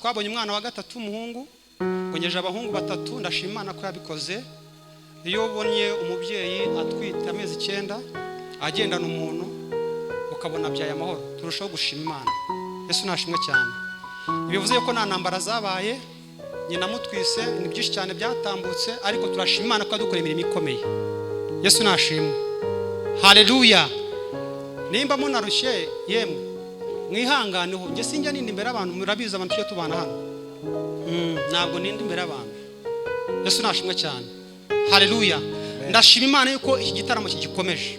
twabonye umwana wa gatatu umuhungu, ngongeje abahungu batatu. Ndashima Imana ko yabikoze. Iyo ubonye umubyeyi atwite amezi 9 agendana umuntu ukabona byaye amahoro, turushaho gushima Imana. Yesu nashimwe cyane. Bivuze ko nta ntambara zabaye, nyina mutwise, ni byinshi cyane byatambutse, ariko turashima Imana ko yadukoreye imirimo ikomeye. Yesu nashimwe. Haleluya. Nimba munarushye yemwe mwihanganeho, nge sinjya nindi imbere abantu, murabiza abantu cyo tubana hano. Ntabwo nindi imbere abantu. Yesu nashimwe cyane. Haleluya. Ndashima Imana yuko iki gitaramo kigikomeje.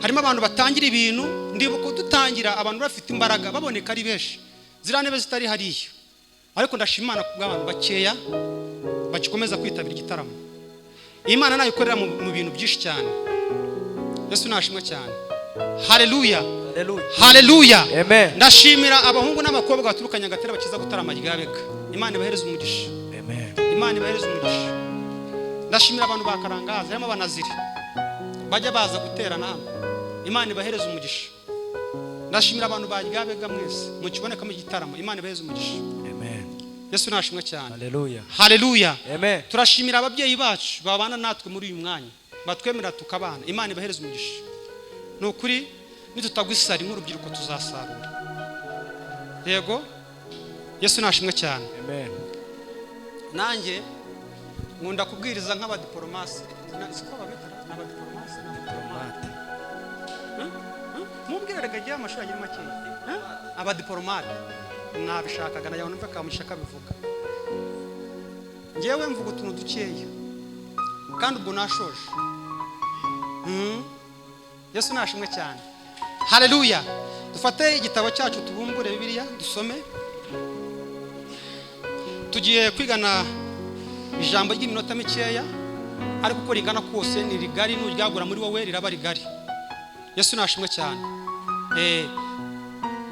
Harimo abantu batangira ibintu, ndibuko dutangira abantu bafite imbaraga, baboneka ari benshi, ziranebe zitari hariyo, ariko ndashima Imana kubw'abantu bakeya bakikomeza kwitabira igitaramo. Imana nayo ikorera mu bintu byinshi cyane. Yesu nashimwe cyane. Haleluya. Haleluya. Amen. Ndashimira abahungu n'abakobwa baturuka Nyagatare bakiza gutarama Ryabega. Imana ibahereze umugisha. Amen. Imana ibahereze umugisha. Ndashimira abantu bakarangaza, harimo abanaziri bajya baza guterana hano. Imana ibahereze umugisha. Ndashimira abantu ba Ryabega mwese mukiboneka mu gitaramo. Imana ibahereze umugisha. Amen. Yesu nashimwe cyane. Haleluya. Haleluya. Amen. Turashimira ababyeyi bacu babana natwe muri uyu mwanya, batwemera tukabana. Imana ibahereze umugisha. Nukuri nitutagwisari nk'urubyiruko tuzasarura. Yego. Yesu nashimwe cyane. Amen. Nanjye nkunda kubwiriza nk'abadiplomasi. Siko babetara n'abadiplomasi n'abadiplomate. Mubwire gagiye amashuri agira make. Abadiplomate nabishakaga na yabona mva kamushaka bivuga. Ngewe mvuga utuntu dukeya kandi ubwo nashoje. Yesu nashimwe cyane. Haleluya. Dufate igitabo cyacu tubumbure Bibiliya dusome. Tugiye kwigana ijambo ry'iminota mikeya, ariko uko rigana kose ni rigari, n'uryagura muri wowe riraba rigari. Yesu nashimwe cyane.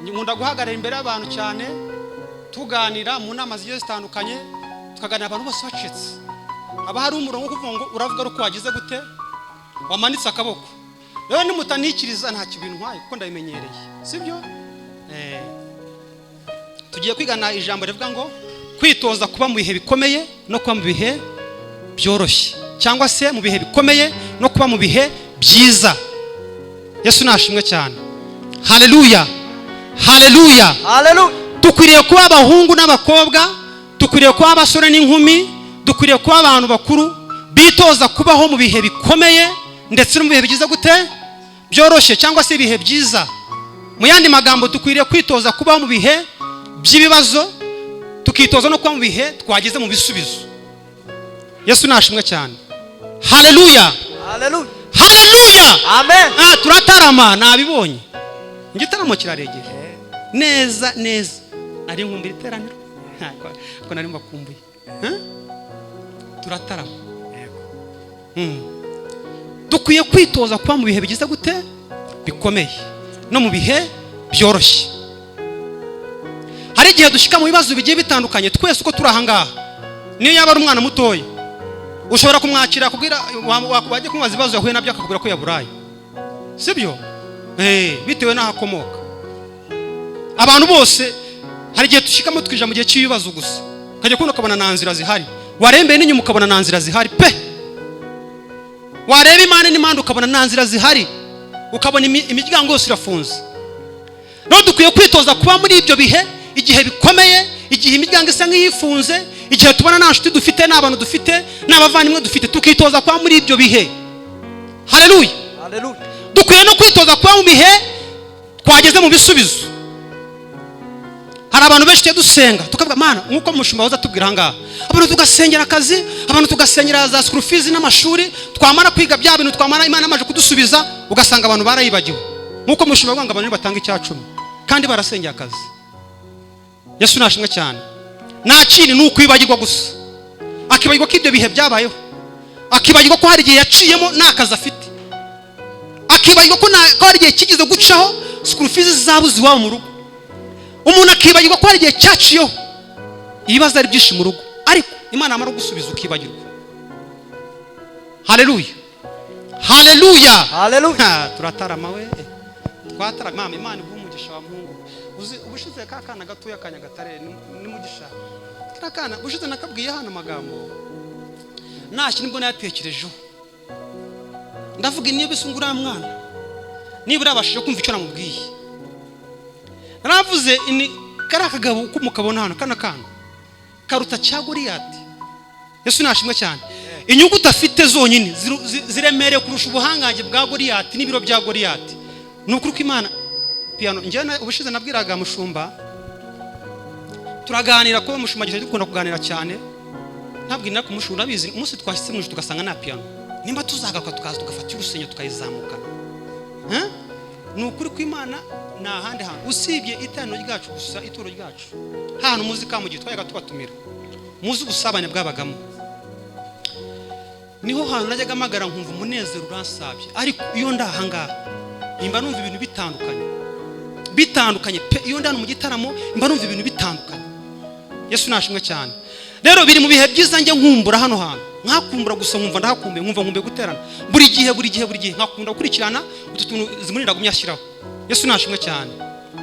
Nkunda guhagarara imbere y'abantu cyane, tuganira mu nama zigiye zitandukanye, tukaganira abantu bose bacitse. Aba hari umurongo kuvuga ngo uravuga uko wagize gute, wamanitse akaboko. Rero nimutanikiriza nta kibintu nkwaye kuko ndabimenyereye, sibyo? Tugiye kwigana ijambo rivuga ngo kwitoza kuba mu bihe bikomeye no kuba mu bihe byoroshye, cyangwa se mu bihe bikomeye no kuba mu bihe byiza. Yesu nashimwe cyane. Haleluya. Haleluya. Haleluya. Dukwiriye kuba abahungu n'abakobwa, dukwiriye kuba abasore n'inkumi, dukwiriye kuba abantu bakuru bitoza kubaho mu bihe bikomeye ndetse no mu bihe bigize gute, byoroshye cyangwa se ibihe byiza. Mu yandi magambo, dukwiriye kwitoza kubaho mu bihe by'ibibazo, tukitoza no kuba mu bihe twageze mu bisubizo. Yesu nashimwe cyane. Haleluya. Haleluya. Haleluya. Amen. Turatarama nabibonye. Igitaramo kiraregeye neza neza. Ari nkumbira iteraniro ko nari mbakumbuye. Turatarama. Dukwiye kwitoza kuba mu bihe bigize gute, bikomeye no mu bihe byoroshye. Hari igihe dushika mu bibazo bigiye bitandukanye, twese uko turi ahangaha. Niyo yaba ari umwana mutoya, ushobora kumwakira kubwira wakubaje kumubaza ibibazo yahuye nabyo akakubwira ko yaburaye, sibyo? Bitewe n'aho akomoka. Abantu bose hari igihe dushikamo twija mu gihe cy'ibibazo gusa, kajya kuno ukabona nta nzira zihari, warembeye n'inyuma ukabona nta nzira zihari pe, wareba Imana n'Imana ukabona nta nzira zihari, ukabona imiryango yose irafunze. Rero dukwiye kwitoza kuba muri ibyo bihe, igihe bikomeye, igihe imiryango isa nk'iyifunze, igihe tubona nta nshuti dufite, n'abantu dufite, n'abavandimwe dufite, tukitoza kuba muri ibyo bihe. Haleluya. Haleluya. Dukwiye no kwitoza kuba mu bihe twageze mu bisubizo. Hari abantu benshi dusenga tukavuga Mana, nkuko mushumba waza tubwira hangaha, abantu tugasengera akazi, abantu tugasengera za school fees n'amashuri, twamara kwiga bya bintu, twamara Imana amaje kudusubiza, ugasanga abantu barayibagiwe. Nkuko mushumba avuga ngo abantu batanga icya 10 kandi barasengera akazi. Yesu nashimwe cyane. Nta kindi ni ukwibagirwa gusa, akibagirwa ko ibyo bihe byabayeho, akibagirwa ko hari igihe yaciyemo n'akazi afite, akibagirwa ko hari igihe kigize gucaho school fees zabuze iwabo mu rugo. Umuntu akibagirwa ko hari igihe cyaciyeho ibibazo ari byinshi mu rugo, ariko Imana amara gusubiza ukibagirwa. Haleluya. Haleluya. Haleluya. Turatarama we. Twatarama Imana igumugisha wa Mungu. uzi ubushize kakana gatoya Kanyagatare ni mugisha kakana ubushize nakabwiye hano amagambo nashi nibwo natekerejeho ndavuga niyo bisungura mwana nibura abashije kumva icyo namubwiye naravuze ini karakagabo uko mukabona hano kana karuta cya Goliyati. Yesu nashimwe cyane. Inyuguti afite zonyine ziremereye kurusha ubuhangange bwa Goliyati n'ibiro bya Goliyati. Nukuri ko Imana piano njye ubushize nabwiraga mushumba turaganira ko mushumba gihe dukunda kuganira cyane ntabwira ko mushumba bizi umunsi twashitse mu tugasanga na piano nimba tuzagaruka tukaza tugafata urusenyo tukayizamuka. Nukuri ko Imana na handi hantu usibye itano ryacu gusa ituro ryacu hano muzika mu gihe twayaga tubatumira muzi ubusabane bwabagamo niho hano najyaga amagara nkumva umunezero uransabye ariko iyo ndahanga nimba numva ibintu bitandukanye pe iyo ndano mu gitaramo nimba numva ibintu bitandukanye. Yesu nashimwe cyane. Rero biri mu bihe byiza njye nkumbura hano hantu nkakumbura gusa nkumva ndahakumbuye nkumva guterana buri gihe nkakunda gukurikirana utuntu zimunira gumyashyiraho. Yesu nashimwe cyane.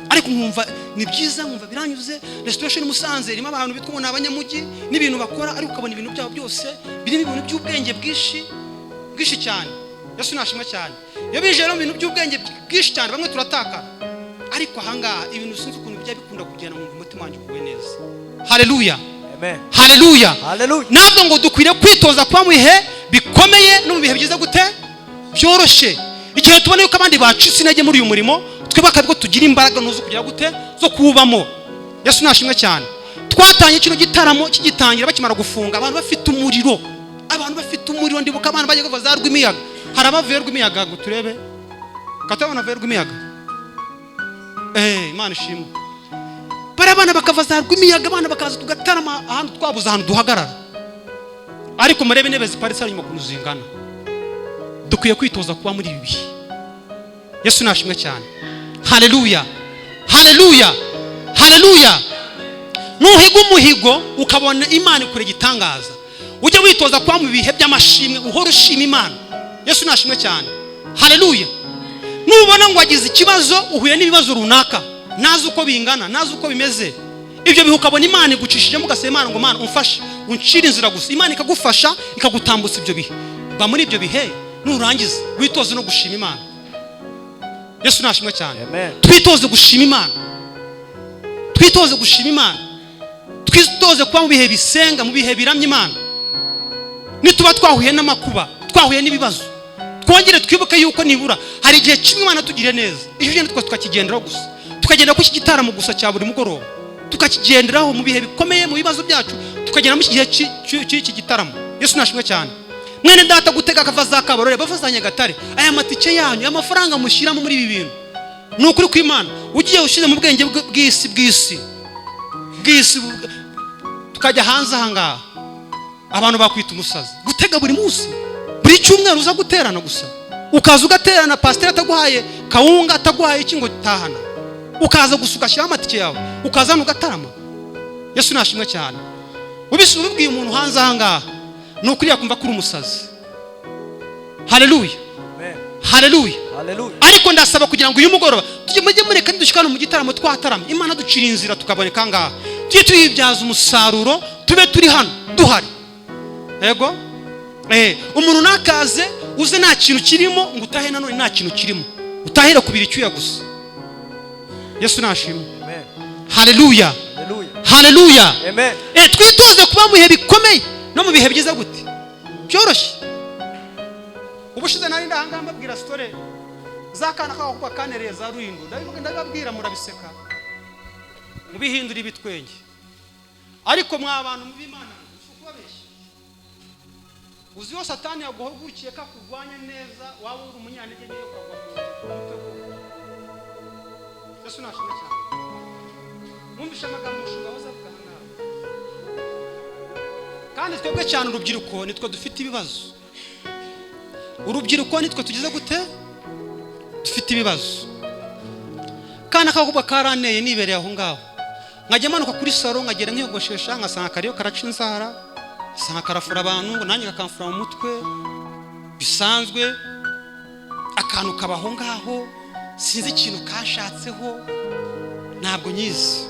Ariko nkumva ni byiza nkumva biranyuze restoration Musanze irimo abantu bitwa ngo abanyamugi n'ibintu bakora ariko ukabona ibintu byabo byose birimo ibintu by'ubwenge bwishi cyane. Yesu nashimwe cyane. Iyo bije rero ibintu by'ubwenge bwishi cyane bamwe turataka ariko ahangaha ibintu sinzi ukuntu bijya bikunda kugenda mu mutima wanjye kuwe neza. Haleluya. Amen. Haleluya. Nabwo ngo dukwiriye kwitoza kwa muhe bikomeye no mu bihe byiza gute byoroshye. Igihe tubone yuko abandi bacitse intege muri uyu murimo twebaka bwo tugira imbaraga nuzo kugira gute zo kubamo. Yesu nashimwe cyane. Twatanye kino gitaramo kigitangira bakimara gufunga abantu bafite umuriro ndibuka abantu bagiye kuva rw'imiyaga harabavuye rw'imiyaga ngo turebe katabona vuye rw'imiyaga Imana ishimwe para abana bakava rw'imiyaga abana bakaza tugatarama ahantu twabuze ahantu duhagarara ariko murebe intebe ziparitse arimo kunuzingana dukwiye kwitoza kuba muri ibi bihe. Yesu nashimwe cyane. Haleluya. Nuhiga umuhigo ukabona Imana ikure gitangaza ujye witoza kuba mu bihe by'amashimwe uhora ushima Imana. Yesu nashimwe cyane. Haleluya. Nubona ngo agize ikibazo uhuye n'ibibazo runaka nazi uko bingana nazi uko bimeze ibyo bihe ukabona Imana igucishije mugasema Imana ngo Mana umfashe uncira inzira gusa Imana ikagufasha ikagutambutsa ibyo bihe ba muri ibyo bihe nurangiza witoze no gushima Imana. Yesu nashimwe cyane. Twitoze gushima Imana. Twitoze kuba mu bihe bisenga mu bihe biramye Imana. Nituba twahuye n'amakuba twahuye n'ibibazo twongere twibuke yuko nibura hari igihe kimwe Imana tugire neza icyo gihe tukakigenderaho gusa tukagenda ku kigitaramo gusa cya buri mugoroba tukakigenderaho mu bihe bikomeye mu bibazo byacu tukagenda mu gihe cy'iki gitaramo. Yesu nashimwe cyane. Mwene data gutega kava za Kabarore bavazanye Gatare aya matike yanyu amafaranga mushyiramo muri ibi bintu nukuri ko Imana ugiye ushize mu bwenge bw'isi tukajya hanze ahangaha abantu bakwita umusazi gutega buri munsi buri cyumweru uza guterana gusa ukaza ugaterana pastor ataguhaye kawunga ataguhaye iki ngo tahana ukaza gusuka shyira amatike yawe ukaza nugatarama. Yesu nashimwe cyane. Ubisubwiye umuntu hanze ahangaha nukuri yakumva kuri umusazi. Haleluya. Ariko ndasaba kugira ngo uyu mugoroba tujye mureka nidushikana mu gitaramo twatarama Imana ducira inzira tukaboneka ngaha tujye tuyibyaza umusaruro tube turi hano duhari. Yego umuntu nakaze uze nta kintu kirimo ngo utahe nanone nta kintu kirimo utahira kubira icyuya gusa. Yesu nashimwe. Haleluya. Twitoze kuba mu bihe bikomeye no mu bihe byiza gute byoroshye. Ubushize nari ndahanga mbabwira story zakana kaho kwa kanereza ruhindo ndababwira murabiseka mubihindura ibitwenge ariko mwabantu mu b'Imana ukubabeshya uzi yo Satani yaguhagukiye kakugwanya neza waba uri umunyantege nke ukagwa mu mutego. Yesu nashimwe cyane. Mwumvisha amagambo mushuga wazavuga nawe kandi twebwe cyane urubyiruko nitwe dufite ibibazo urubyiruko nitwe tugize gute dufite ibibazo kana kakuba karaneye nibereye aho ngaho nkajya manuka kuri saro nkagera nkiyogoshesha nkasanga kariyo karaca inzara sanga karafura abantu ngo nanjye gakamfura mu mutwe bisanzwe akantu kabaho ngaho sinzi ikintu kashatseho ntabwo nyizi.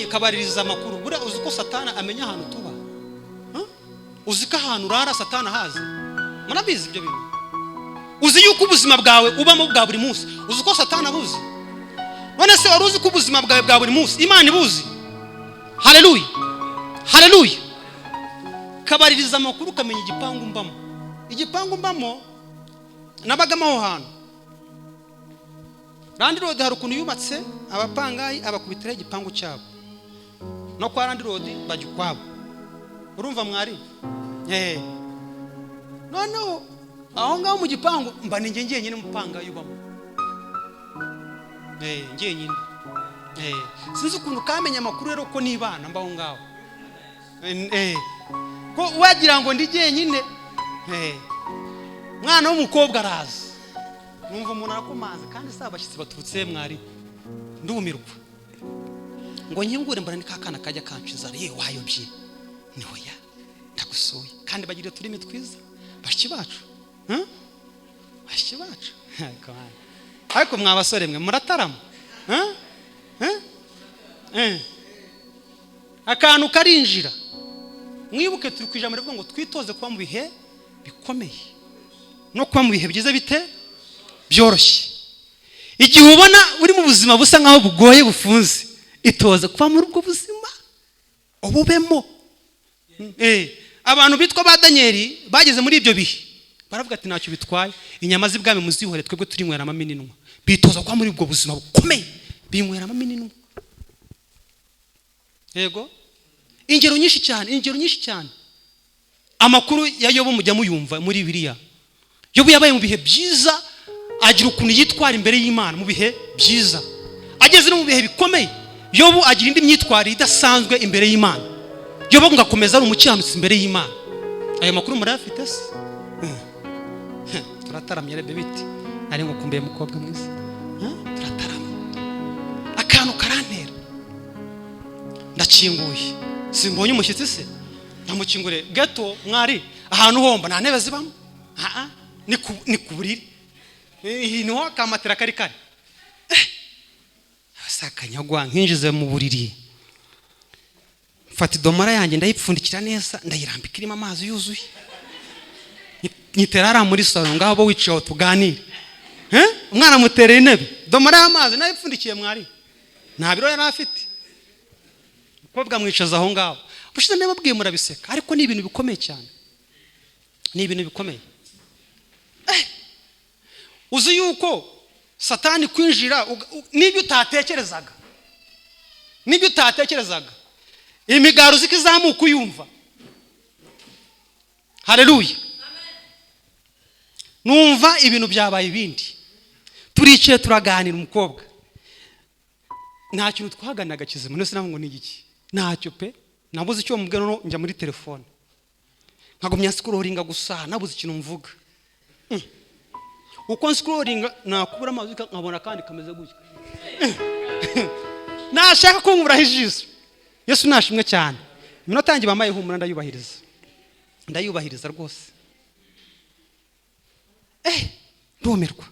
Kabaririza amakuru. Buriya uzi ko Satani amenya ahantu tuba? Uzi ko ahantu urara Satani hazi? Murabizi ibyo bintu? Uzi yuko ubuzima bwawe ubamo bwa buri munsi uzi ko Satani abuzi? None se wari uzi ko ubuzima bwawe bwa buri munsi Imana ibuzi? Haleluya, haleluya. Kabaririza amakuru kamenya igipangu mbamo. Igipangu mbamo nabagamo aho hantu. Randi Road hari ukuntu yubatse abapangayi abakubitira igipangu cyabo. No kwa Randi Road bajya kwabo. Urumva mwari? None aho ngaho mu gipangu mba ninge nyine mupanga yubamo. Ngiye nyine. Sinzi ukuntu kamenya amakuru rero ko nibana mbaho ngaho. Ko wagira ngo ndi nyine. Mwana w'umukobwa araza. Numva umuntu arakomanze kandi sabashyitsi baturutse mwari. Ndumirwa. Ngo nkingure mbara nikakana kajya kanciza wayobye. Ni hoya. Ndagusuye kandi bagire turimi twiza. Bashiki bacu. Bashiki bacu. Ariko mwabasore mwe muratarama. Akantu karinjira. Mwibuke turi kwijambo rivuga ngo twitoze kuba mu bihe bikomeye. No kuba mu bihe byiza bite byoroshye. Igihe ubona uri mu buzima busa nkaho bugoye bufunze, itoze kuba muri ubwo buzima ububemo. Abantu bitwa ba Danieli bageze muri ibyo bihe baravuga ati ntacyo bitwaye, inyama z'ibwami muzihore twebwe turinywera amaminwa. Bitoza kuba muri ubwo buzima bukomeye binywera amaminwa. Yego ingero nyinshi cyane. Amakuru ya Yobu mujya muyumva muri Bibiliya. Yobu yabaye mu bihe byiza, agira ukuntu yitwara imbere y'Imana mu bihe byiza. Ageze no mu bihe bikomeye, Yobu agira indi myitwarire idasanzwe imbere y'Imana. Yobu ngakomeza ari umukiranutsi imbere y'Imana. Ayo makuru murayafite se? Turataramye rebe biti. Ari ngo kumbe mukobwa mwiza. Turataramye. Akantu karantera. Ndakinguye. Simbonye umushyitsi se? Ndamukingure gato mwari ahantu homba nta ntebe zibamo. Ni kuburiri. Niho kamatera kari. Sakanyagwa nkinjize mu buriri. Fata idomara yanjye ndayipfundikira neza, ndayirambika irimo amazi yuzuye. Nyiterara muri salon ngaho bo wicaye tuganire. Umwana mutereye intebe. Domara y'amazi ndayipfundikiye mwari. Nta biro yari afite. Kobwa mwicaza aho ngaho. Bushize ndababwiye murabiseka, ariko ni ibintu bikomeye cyane. Ni ibintu bikomeye. Uzi yuko Satani kwinjira nibyo utatekerezaga. Imigaro zikizamuka uyumva. Haleluya. Numva ibintu byabaye ibindi. Turicaye turaganira umukobwa. Nta kintu twaganaga kizima, nose navuga ngo ni iki? Ntacyo pe. Nabuze icyo mubwira no njya muri telefone. Nkagumya scrollinga gusa, nabuze ikintu mvuga. Uko scrollinga nakubura amazi nkabona kandi kameze gutya. Nashaka kumvura hijisho. Yesu nashimwe cyane. Iminota yanjye bamaye humura ndayubahiriza rwose. Ndumirwa.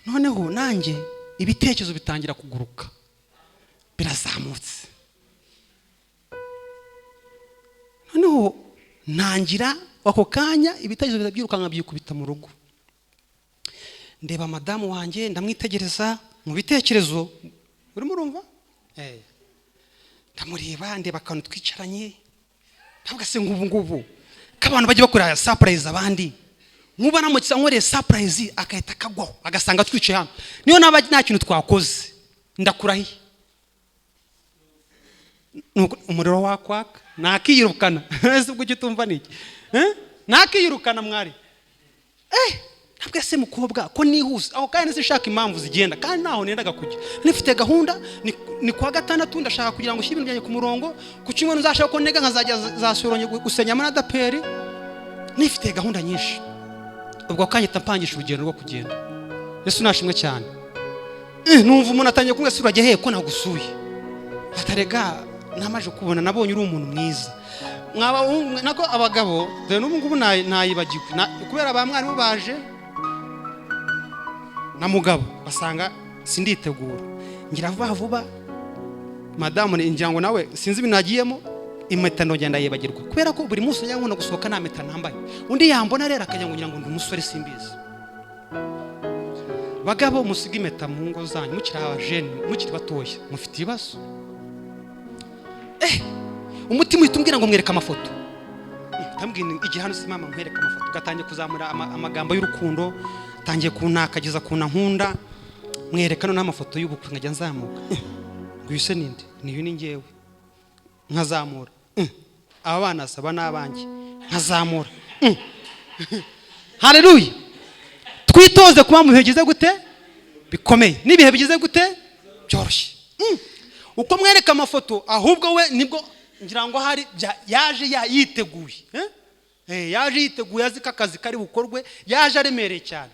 Noneho nanjye ibitekerezo bitangira kuguruka. Birazamutse. Noneho nangira wako kanya ibitekerezo byirukanka byikubita mu rugo. Ndeba madamu wanjye ndamwitegereza mu bitekerezo. Urimo urumva? Ndamureba ndeba akantu twicaranye. Ntabwo se ngubu kabantu bajye bakora surprise abandi. Nkuba namutse nkoreye surprise akahita kagwaho agasanga twicaye hano. Niyo naba nta kintu twakoze. Ndakurahiye. Umuriro wakwaka nakiyirukana. Ese ubwo gitumva niki? Nakiyirukana mwari. Ntabwo se mukobwa ko nihuse aho kandi sinshaka impamvu zigenda kandi naho nendaga kujya. Nifite gahunda ni kwa gatandatu ndashaka kugira ngo shibintu byanjye ku murongo ku cyumweru nzashaka ko ntega nkazajya zasoronye gusenya muri adaperi. Nifite gahunda nyinshi. Ubwo kanye tampangisha urugendo rwo kugenda. Yesu nashimwe cyane. Numva umuntu atangiye kumwe se urajye he ko nagusuye. Atarega namaje kubona nabonye uri umuntu mwiza. Mwaba nako abagabo dore n'ubu ngubu nayibagiwe kubera ba mwarimu baje na mugabo basanga sinditegura ngira vuba madamu ngira ngo nawe sinzi binagiyemo impeta ndogenda yibagirwa kubera ko buri munsi yangu no gusohoka na impeta nambaye undi yambona rero akajya ngo ngira ngo ndi umusore simbizi. Bagabo musiga impeta mu ngo zanyu mukiri abajene mukiri batoya mufite ibibazo. Umutima uhitumbwira ngo mwereka amafoto. Tambwira igihe hano si mama mwereka amafoto gatangiye kuzamura amagambo y'urukundo tangiye kunakageza kunankunda mwerekano n'amafoto y'ubukwe nkajya nzamuka. Gwise ninde niyo ni ngewe nkazamura. Aba bana saba nabanjye nkazamura. Haleluya. Twitoze kuba mu bihe bigize gute bikomeye n'ibihe bigize gute byoroshye. Uko mwereka amafoto ahubwo we nibwo ngira ngo hari yaje yiteguye. Yaje yiteguye azika akazi kari bukorwe yaje aremereye cyane.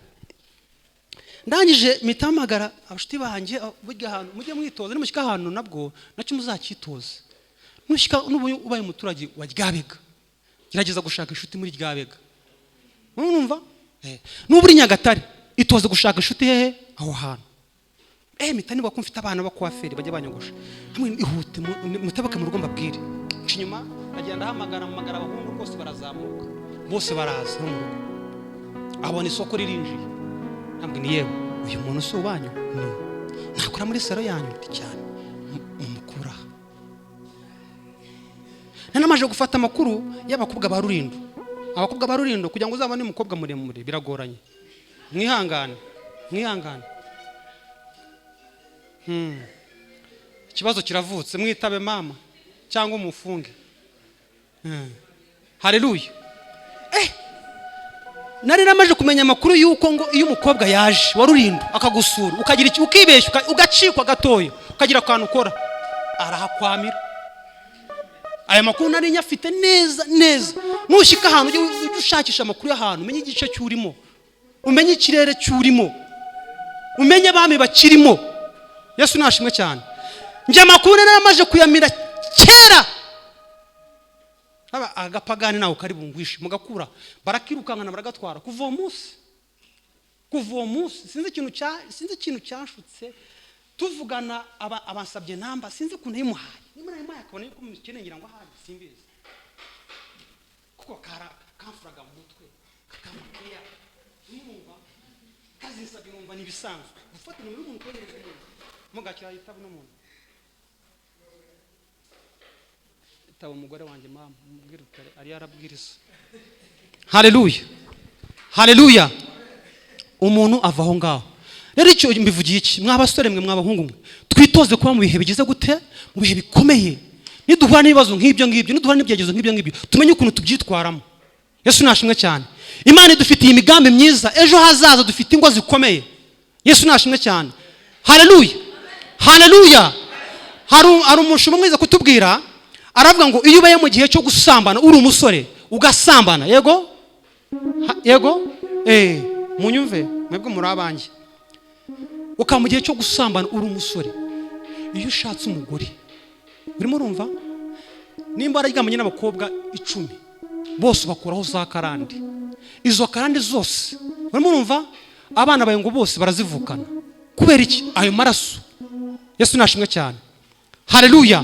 Ndangije mitamagara abashiti banjye burya ahantu mujye mwitoza nimushika ahantu nabwo nacyo muzakitoza. Nushika ubaye umuturage wa Ryabega gerageza gushaka inshuti muri Ryabega. Mwumva? Nuburi Nyagatare itoze gushaka inshuti hehe aho hantu. Mitani bakumfite abana bakwaferi bajya banyogosha. Hamwe ihute mutabaka mu rugo mbabwire. Inyuma agenda hamagara abahungu bose barazamuka. Bose baraza mu rugo. Abona isoko ririnjiye. Ntabwo ni yewe uyu muntu si ubanyu. Nakora muri saro yanyu cyane. Umukura. Nanamaje gufata amakuru y'abakobwa ba Rurindo. Abakobwa ba Rurindo kugira ngo uzabane umukobwa muremure biragoranye. Mwihangane. Ikibazo kiravutse mwitabe mama cyangwa umufunge. Haleluya. Nari namaje kumenya amakuru yuko ngo iyo umukobwa yaje wa Rurindo akagusura ukagira iki ukibeshya ugacikwa gatoyo ukagira akantu ukora arahakwamira. Aya makuru nari nyafite neza nushika ahantu ujye ushakisha amakuru y'ahantu umenye igice cyurimo umenye ikirere cyurimo umenye abami bakirimo. Yesu nashimwe cyane. Nje amakuru namaje kuyamira kera. Aba agapagani nawe kari bungwishe mugakura barakirukangana baragatwara kuva umunsi sinzi ikintu cyashutse tuvugana abansabye namba sinzi kuntu yimuhaye nimara yimuhaye akabona yuko mukenengira ngo ahari simbizi kuko kamfuraga mu mutwe kakamukeya numva kazinsabye numva nibisanzwe gufata umuntu kohereza umuntu mugakira yitaba n'umuntu itaba umugore wanjye mama mubwira utare ari yarabwiriza. Haleluya. Umuntu avaho ngaho rero icyo mbivugiye iki mwabasore mwe mwabahungu mwe twitoze kuba mu bihe bigize gute mu bihe bikomeye niduhura n'ibibazo nk'ibyo niduhura n'ibyegezo nk'ibyo tumenye ukuntu tubyitwaramo. Yesu nashimwe cyane. Imana idufitiye imigambi myiza ejo hazaza dufite ingo zikomeye. Yesu nashimwe cyane. Haleluya. Hari umushumo mwiza kutubwira aravuga ngo iyo ubaye mu gihe cyo gusambana uri umusore ugasambana yego munyumve mwebwe muri abanjye uka mu gihe cyo gusambana uri umusore iyo ushatse umugore urimo urumva nimba araryamanye n'abakobwa 10 bose bakuraho za karande izo karande zose urimo urumva abana bawe ngo bose barazivukana kubera iki ayo maraso. Yesu nashimwe cyane. Haleluya.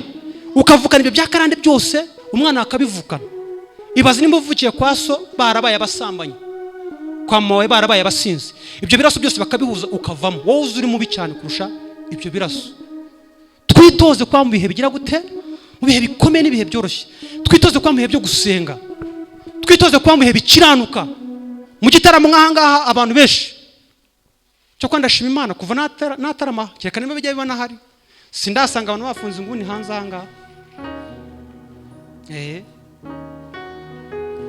Ukavukana ibyo byakarande byose umwana akabivukana. Ibaze nimba uvukiye kwa so barabaye abasambanye kwa mawe barabaye abasinzi ibyo biraso byose bakabihuza ukavamo wowe uzuri mubi cyane kurusha ibyo biraso. Twitoze kwa mu bihe bigira gute mu bihe bikomeye n'ibihe byoroshye. Twitoze kwa mu bihe byo gusenga. Twitoze kwa mu bihe bikiranuka. Mu gitaramo nk'ahangaha abantu benshi cyo kwandashima Imana kuva natarama cyeka nimba bijya bibana hari sindasanga abantu bafunze inguni hanze ahangaha.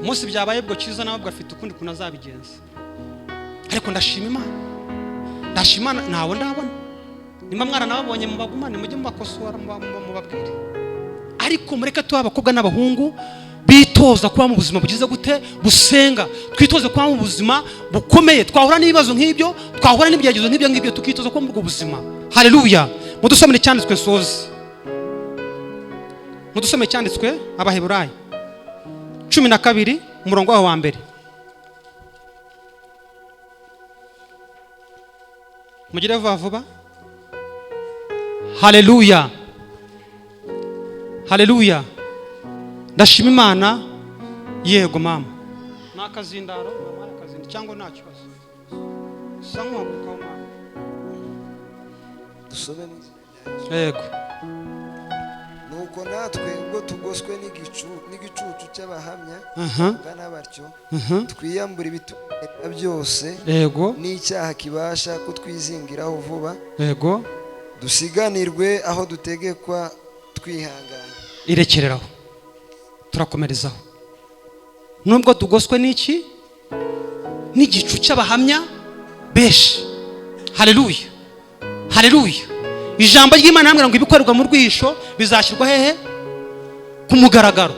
Musi byabaye bwo cyiza nawe bwafite ukundi kuna zabigenza ariko ndashima Imana nawe ndabona nimba mwana nababonye mu bagumane mujye mubakosora mu babwire ariko mureke tuba abakobwa n'abahungu bitoza kuba mu buzima bugize gute busenga. Twitoze kuba mu buzima bukomeye twahura n'ibibazo nk'ibyo twahura n'ibyegezo nk'ibyo tukitoza kuba mu buzima. Haleluya. Mudusomere cyanditswe soze mudusomere cyanditswe Abaheburayo 12 umurongo wa mbere. Mugire vuba Haleluya. Haleluya. Ndashima Imana. Yego mama. Nakazindaro mama yakazindi cyangwa nta kibazo. Sanwa kuko mama. Dusome Yego. nuko natwe ubwo tugoswe n'igicucu cy'abahamya ngana batyo twiyambura ibitumira byose Yego. n'icyaha kibasha kutwizingiraho vuba. Yego. Dusiganirwe aho dutegekwa twihangana. Irekereraho. Turakomerezaho. Nubwo tugoswe n'iki? N'igicu cy'abahamya beshi. Haleluya. Haleluya. Ijambo ry'Imana namwe ngo ibikorerwa mu rwisho bizashyirwa hehe? Ku mugaragaro.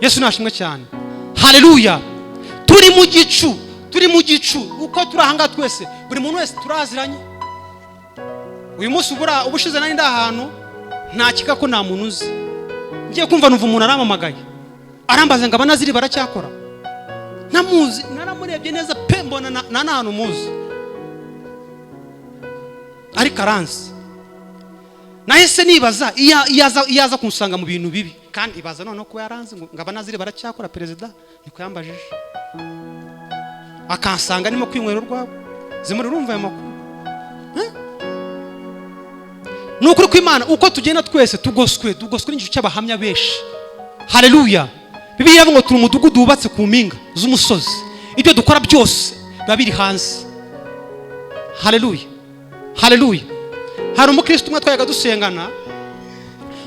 Yesu nashimwe cyane. Haleluya. Turi mu gicu uko turahanga twese buri muntu wese turaziranye. Uyu munsi ubushize nari ndahantu nta kika ko nta muntu uzi. Ngiye kumva numva umuntu aramamagaye. Arambaza ngo abanaziri baracyakora. Namuzi naramurebye neza pe mbona na nanu muzi. Ariko aranzi. Nahise nibaza iyaza kunsanga mu bintu bibi kandi ibaza noneho ko yaranze ngo abanaziri baracyakora perezida niko yambajije. Akansanga nimo kwinywera urwabo. Zimuri urumva ayo makuru. Nukuri kw'Imana uko tugenda twese tugoswe n'igicu cy'abahamya beshi. Haleluya. Bibiliya ngo turi umudugudu wubatse ku mpinga z'umusozi. Ibyo dukora byose biba biri hanze. Haleluya. Haleluya. Hari umukristo umwe twayaga dusengana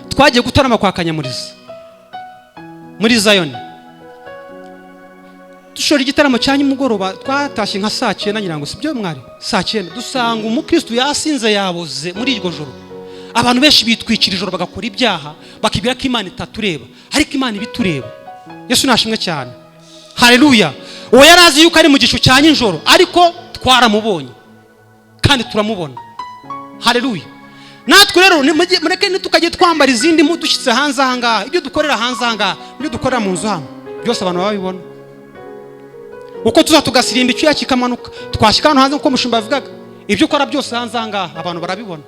twagiye gutarama kwa Kanyamuriza muri Zion. Dushora igitaramo cya nyumugoroba twatashye nka saa 9 nyirango sibyo mwari saa 9 dusanga umukristo yasinze yaboze muri iryo joro. Abantu benshi bitwikira ijoro bagakora ibyaha bakibira ko Imana itatureba ariko Imana ibitureba. Yesu nashimwe cyane. Haleluya. Uwo yarazi yuko ari mu gicu cya nyinjoro ariko twaramubonye kandi turamubona. Haleluya. Natwe rero mureke nitukaje twambara izindi mu dushyitse hanze ahangaha. Ibyo dukorera hanze ahangaha ibyo dukorera mu nzu hano byose abantu babibona. Uko tuza tugasirimba icyo yakikamanuka twashika hano hanze uko mushumba avugaga ibyo ukora byose hanze ahangaha abantu barabibona.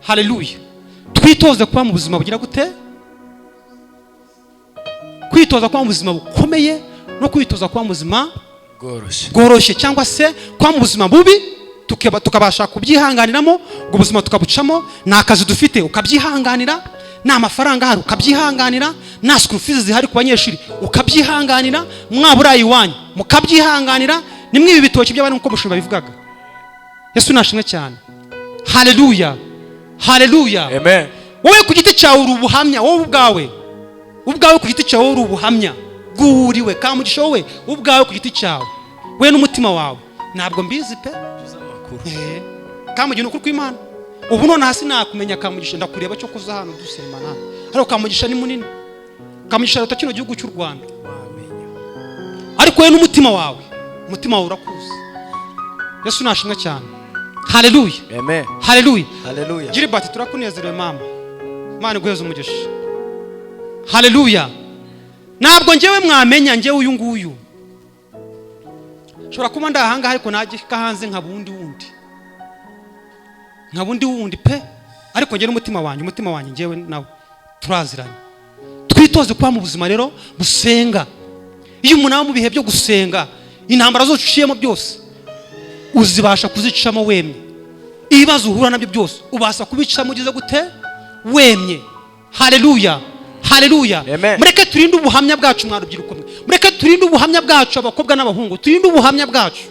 Haleluya. Twitoze kuba mu buzima bugira gute? Kwitoza kuba mu buzima bukomeye no kwitoza kuba mu buzima bworoshye cyangwa se kuba mu buzima bubi tukabasha kubyihanganiramo ngo ubuzima tukabucamo. Nta kazi dufite ukabyihanganira, nta mafaranga hari ukabyihanganira, nta school fees zihari ku banyeshuri ukabyihanganira, mwaburayi wanyu mukabyihanganira. Nimwe ibi bitoki by'abandi uko mushumba bivugaga. Yesu nashimwe cyane. Haleluya. Haleluya. Amen. Wowe ku giti cyawe uri ubuhamya. Wowe ubwawe ku giti cyawe uri ubuhamya bwuriwe kamugisha. Wowe ubwawe ku giti cyawe we n'umutima wawe ntabwo mbizi pe kamugisha n'ukuri kw'Imana. Ubu none hasi nakumenya kamugisha ndakureba cyo kuza hano dusemana ariko kamugisha ni munini. Kamugisha rota kino gihugu cy'u Rwanda ariko we n'umutima wawe urakuzi. Yesu nashimwe cyane. Haleluya. Amen. Haleluya. Haleluya. Gilbert turakunezerewe mama. Imana iguheze umugisha. Haleluya. Ntabwo ngewe mwamenya ngewe uyu nguyu. Shobora kuba ndahanga ariko nagika hanze nka bundi wundi pe ariko ngewe umutima wanjye ngewe nawe turaziranye. Twitoze kuba mu buzima rero busenga. Iyo umuntu aba mu bihe byo gusenga intambara zose uciyemo byose uzibasha kuzicamo wemye. Ibibazo uhura nabyo byose ubasha kubicamo ugize gute? Wemye. Haleluya. Haleluya. Mureke turinde ubuhamya bwacu mwarubyiruko mwe. Mureke turinde ubuhamya bwacu abakobwa n'abahungu. Turinde ubuhamya bwacu.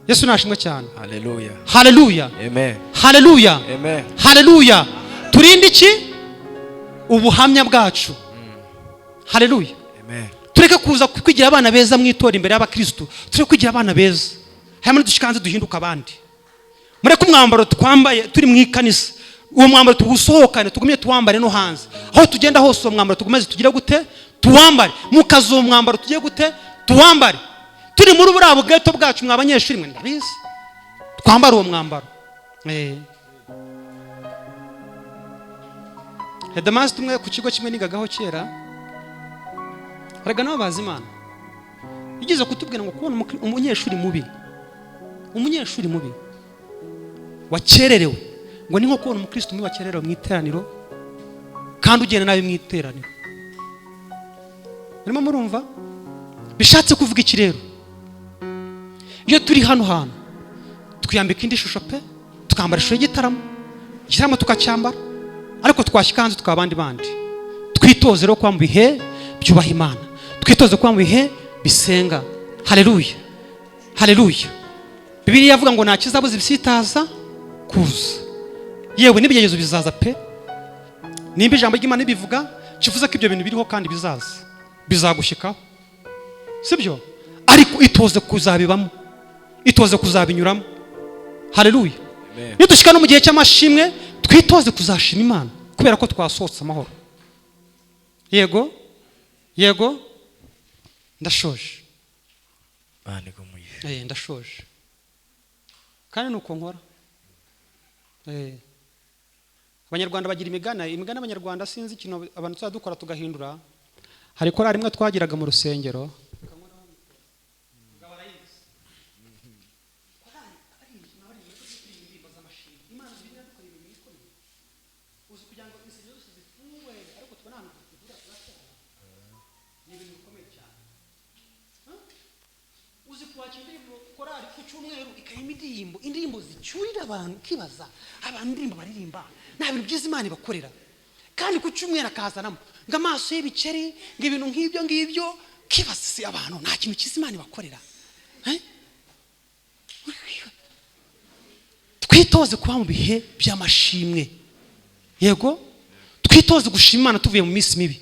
Yesu nashimwe cyane. Haleluya. Haleluya. Amen. Haleluya. Amen. Haleluya. Turinde iki? Ubuhamya bwacu. Haleluya. Amen. Tureke kuza kwigira abana beza mwitora imbere y'abakristo. Tureke kwigira abana beza. Hamwe dushikanze duhinduka abandi. Mureke umwambaro twambaye turi mu ikanisa. Uwo mwambaro tugusohokane tugumye tuwambare no hanze. Aho tugenda hose uwo mwambaro tugumeze tugira gute? Tuwambare. Mukazo mwambaro tugiye gute? Tuwambare. Turi muri burabo gato bwacu mwabanyeshuri mwe ndabizi. Twambara uwo mwambaro. Hedamasi tumwe ku kigo kimwe nigagaho kera. Araga nabo bazi Imana. Igeze kutubwira ngo kubona umunyeshuri mubi. Umunyeshuri mubi. wakererewe, ngo ni nko kubona umukristo umwe wakererewe mu iteraniro kandi ugenda nawe mu iteraniro. Murimo murumva? Bishatse kuvuga iki rero? Iyo turi hano hantu twiyambika indi shusho pe, tukambara ishusho y'igitaramo, igitaramo tukacyambara, ariko twashyikanze tukaba abandi. Twitoze rero kuba mu bihe byubaha Imana, twitoze kuba mu bihe bisenga. Haleluya, haleluya. Bibiliya yavuga ngo nta kizabuza ibisitaza kuza, yewe n'ibigeragezo bizaza pe. Nimba ijambo ry'Imana bivuga kivuze ko ibyo bintu biriho kandi bizaza, bizagushyikaho, sibyo? Ariko itoze kuzabibamo, itoze kuzabinyuramo. Haleluya. Nidushika no mu gihe cy'amashimwe twitoze kuzashima Imana kubera ko twasohotse amahoro. Yego, yego, ndashoje. Ndashoje kandi nuko nkora. Abanyarwanda bagira imigana abanyarwanda sinzi ikintu abantu tuzadukora tugahindura. Hari korari rimwe twagiraga mu rusengero, indirimbo zicyurira abantu, kibaza abantu indirimbo baririmba nta bintu byiza Imana ibakorera, kandi ku cyumweru akazanamo ngamaso y'ibiceri ngibintu nk'ibyo kibaza abantu nta kintu cyiza Imana ibakorera. Twitoze kuba mu bihe by'amashimwe. Yego, twitoze gushima Imana tuvuye mu minsi mibi,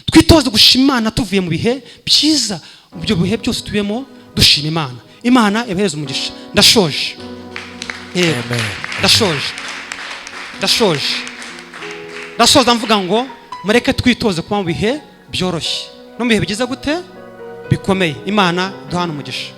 twitoze gushima Imana tuvuye mu bihe byiza. Ibyo bihe byose tubemo dushima Imana. Imana ibahereze umugisha. Ndashoje. Ndasoza mvuga ngo mureke twitoze kuba mu bihe byoroshye no mu bihe bigize gute bikomeye. Imana duhana umugisha.